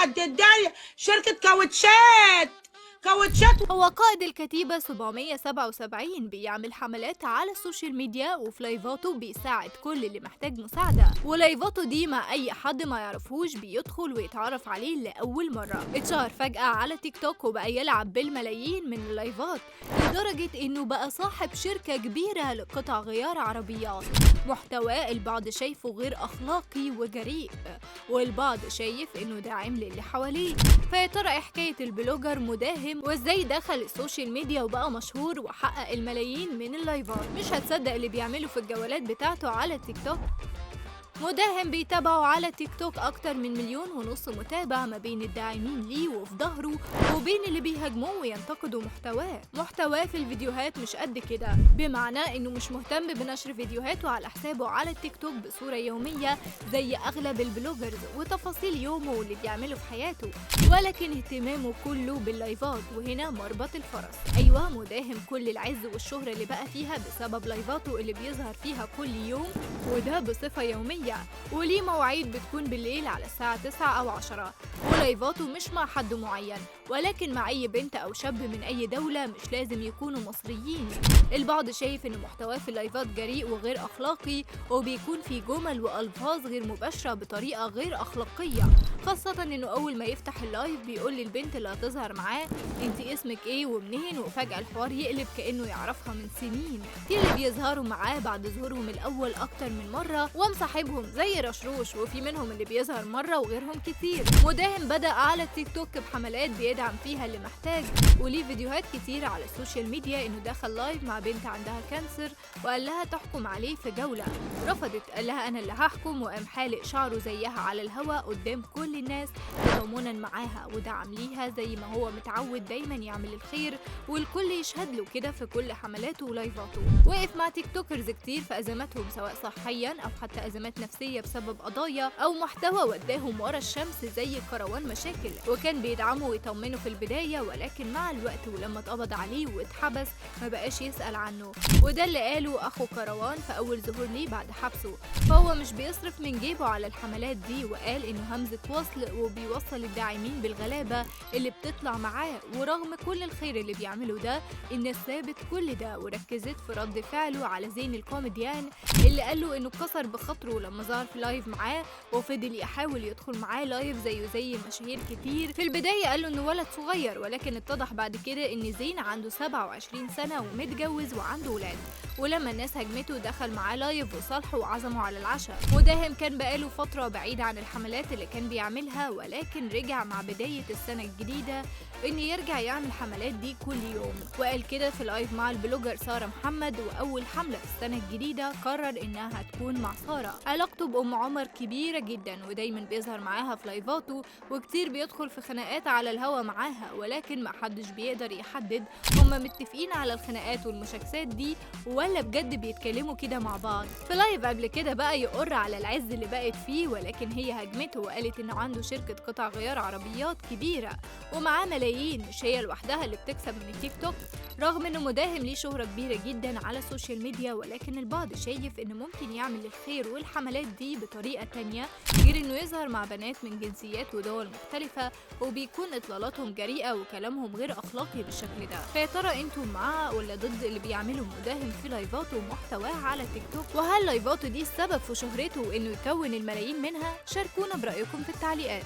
هتديها شركة كاوتشات. هو قائد الكتيبة 777 بيعمل حملات على السوشيال ميديا، وفي لايفاته بيساعد كل اللي محتاج مساعدة، ولايفاته دي مع أي حد ما يعرفوش بيدخل ويتعرف عليه لأول مرة. اتشهر فجأة على تيك توك وبقى يلعب بالملايين من اللايفات، لدرجة إنه بقى صاحب شركة كبيرة لقطع غيار عربيات. محتواه البعض شايفه غير أخلاقي وجريء، والبعض شايف إنه داعم للي حواليه. فيا ترى إيه حكاية البلوجر مداهم، وازاي دخل السوشيال ميديا وبقى مشهور وحقق الملايين من اللايفات؟ مش هتصدق اللي بيعمله في الجولات بتاعته على التيك توك. مداهم بيتابعوا على تيك توك أكتر من 1.5 مليون متابع، ما بين الداعمين ليه وفي ظهره وبين اللي بيهاجموه وينتقدوا محتواه في الفيديوهات مش قد كده، بمعنى إنه مش مهتم بنشر فيديوهاته على حسابه على التيك توك بصورة يومية زي أغلب البلوجرز وتفاصيل يومه واللي بيعمله في حياته، ولكن اهتمامه كله باللايفات. وهنا مربط الفرس. أيوة، مداهم كل العز والشهرة اللي بقى فيها بسبب لايفاته اللي بيظهر فيها كل يوم، وده بصفة يومية، وليه مواعيد بتكون بالليل على الساعة 9 أو 10. ولايفاته مش مع حد معين، ولكن مع أي بنت أو شاب من أي دولة، مش لازم يكونوا مصريين. البعض شايف إن محتواه في اللايفات جريء وغير أخلاقي، وبيكون في جمل وألفاظ غير مباشرة بطريقة غير أخلاقية، خاصة إنه أول ما يفتح اللايف بيقول للبنت اللي هتظهر معاه أنت اسمك إيه ومنين، وفجأة الحوار يقلب كأنه يعرفها من سنين. في اللي بيظهروا معاه بعد ظهورهم الأول أكتر من مرة ومصاحبهم زي رشروش، وفي منهم اللي بيظهر مرة وغيرهم كتير. مداهم بدأ على التيك توك بحملات بيدعم فيها اللي محتاج، وليه فيديوهات كتير على السوشيال ميديا إنه دخل لايف مع بنت عندها كانسر وقال لها تحكم عليه في جولة، رفضت، قال لها أنا اللي هحكم، وقام حالق شعره زيها على الهوا قدام كل الناس تضامنا معاها ودعم ليها زي ما هو متعود دايما يعمل الخير، والكل يشهد له كده في كل حملاته ولايفاته. وقف مع تيك توكرز كتير في أزماتهم سواء صحيا أو حتى أزمات نفسية بسبب قضايا أو محتوى وداهم ورا الشمس زي كروان مشاكل، وكان بيدعمه ويطمنه في البداية، ولكن مع الوقت ولما اتقبض عليه واتحبس ما بقاش يسأل عنه، وده اللي قاله أخو كروان في أول ظهور ليه بعد حبسه. فهو مش بيصرف من جيبه على الحملات دي، وقال إنه همزة وصل وبيوصل الداعمين بالغلابة اللي بتطلع معاه، ورغم كل الخير اللي بيعمله ده الناس سابت كل ده وركزت في رد فعله على زين الكوميديان اللي قاله إنه كسر بخاطره لما ظهر في لايف معاه، وفضل يحاول يدخل معاه لايف زيه زي المشاهير كتير. في البداية قاله إنه ولد صغير، ولكن اتضح بعد كده إن زين عنده 27 سنة ومتجوز وعنده ولاد، ولما الناس هجمته دخل معاه لايف وصالحه وعزمه على العشاء. مداهم كان بقاله فترة بعيد عن الحملات اللي كان بيعملها، ولكن رجع مع بداية السنة الجديدة إن يرجع يعمل حملات دي كل يوم، وقال كده في لايف مع البلوجر سارة محمد. وأول حملة في السنة الجديدة قرر إنها هتكون مع سارة. علاقته بأم عمر كبيرة جدا، ودايما بيظهر معاها في لايفاته، وكتير بيدخل في خناقات على الهوا معاها، ولكن محدش بيقدر يحدد هما متفقين على الخناقات والمشاكسات دي ولا بجد بيتكلموا كده مع بعض. في لايف قبل كده بقى يقر على العز اللي بقت فيه، ولكن هي هجمته وقالت إنه عنده شركة قطع غيار عربيات كبيرة ومعاه ملايين، مش هي لوحدها اللي بتكسب من التيك توك، رغم إنه مداهم ليه شهرة كبيرة جدا على السوشيال ميديا. ولكن البعض شايف إنه ممكن يعمل الخير والحملات دي بطريقة تانية، غير إنه يظهر مع بنات من جنسيات ودول مختلفة وبيكون إطلالاتهم جريئة وكلامهم غير أخلاقي بالشكل ده. فيا ترى أنتم مع ولا ضد اللي بيعمله مداهم في لايفاته ومحتواه على تيك توك؟ وهل لايفاته دي السبب في شهرته وإنه يكون الملايين منها؟ شاركونا برأيكم في التعليقات.